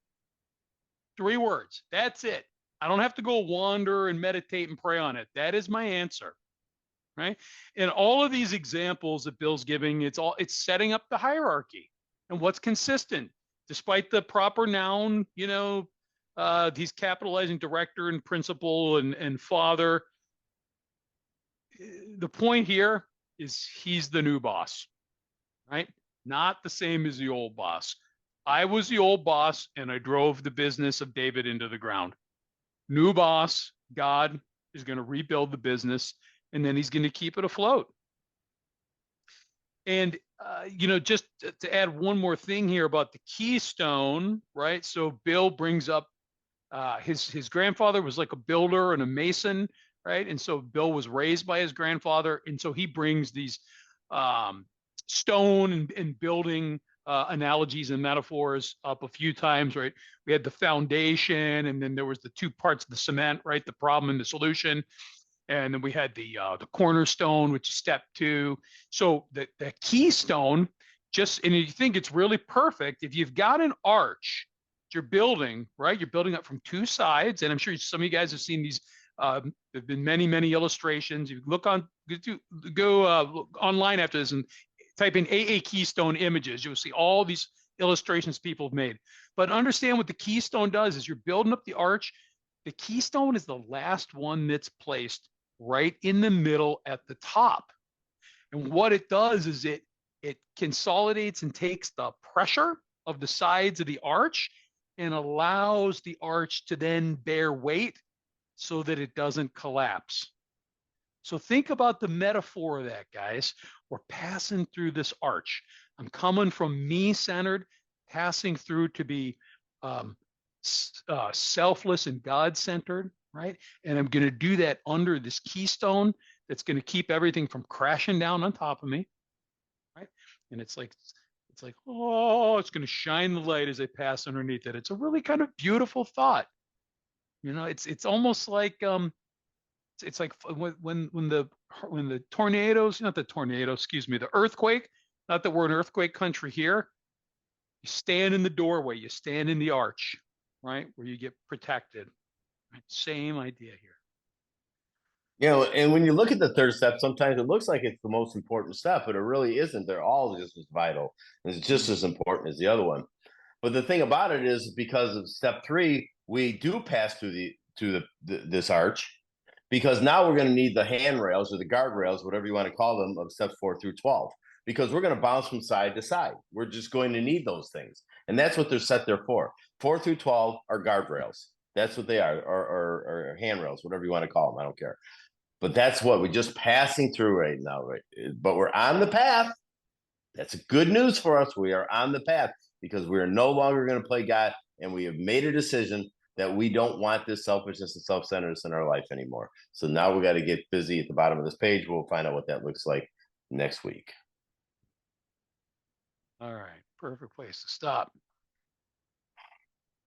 3 words. That's it. I don't have to go wander and meditate and pray on it. That is my answer. Right. And all of these examples that Bill's giving, it's setting up the hierarchy and what's consistent, despite the proper noun, he's capitalizing director and principal and father. The point here is he's the new boss, right? Not the same as the old boss. I was the old boss and I drove the business of David into the ground. New boss, God, is going to rebuild the business, and then he's going to keep it afloat. And, just to add one more thing here about the keystone, right? So Bill brings up his grandfather was like a builder and a mason, right? And so Bill was raised by his grandfather. And so he brings these stone and building analogies and metaphors up a few times, right? We had the foundation, and then there was the 2 parts of the cement, right? The problem and the solution. And then we had the cornerstone, which is step 2. So the keystone, and you think it's really perfect. If you've got an arch that you're building, right? You're building up from 2 sides. And I'm sure some of you guys have seen these. There've been many, many illustrations. You look go online after this and type in AA Keystone images. You'll see all these illustrations people have made. But understand what the keystone does is you're building up the arch. The keystone is the last one that's placed right in the middle at the top. And what it does is it consolidates and takes the pressure of the sides of the arch and allows the arch to then bear weight so that it doesn't collapse. So think about the metaphor of that, guys. We're passing through this arch. I'm coming from me-centered, passing through to be selfless and God-centered, right? And I'm going to do that under this keystone that's going to keep everything from crashing down on top of me, right? And it's like, oh, it's going to shine the light as I pass underneath it. It's a really kind of beautiful thought. You know, it's almost like it's like when the tornadoes, not the tornado, excuse me, the earthquake. Not that we're an earthquake country here. You stand in the doorway, you stand in the arch, right, where you get protected. Right? Same idea here. You know, and when you look at the third step, sometimes it looks like it's the most important step, but it really isn't. They're all just as vital. It's just as important as the other one. But the thing about it is, because of step 3, we do pass through this arch, because now we're going to need the handrails or the guardrails, whatever you want to call them, of steps 4 through 12, because we're going to bounce from side to side. We're just going to need those things, and that's what they're set there for. 4 through 12 are guardrails. That's what they are, or handrails, whatever you want to call them. I don't care. But that's what we're just passing through right now, right? But we're on the path. That's good news for us. We are on the path because we are no longer going to play God, and we have made a decision that we don't want this selfishness and self-centeredness in our life anymore. So now we got to get busy at the bottom of this page. We'll find out what that looks like next week. All right, perfect place to stop.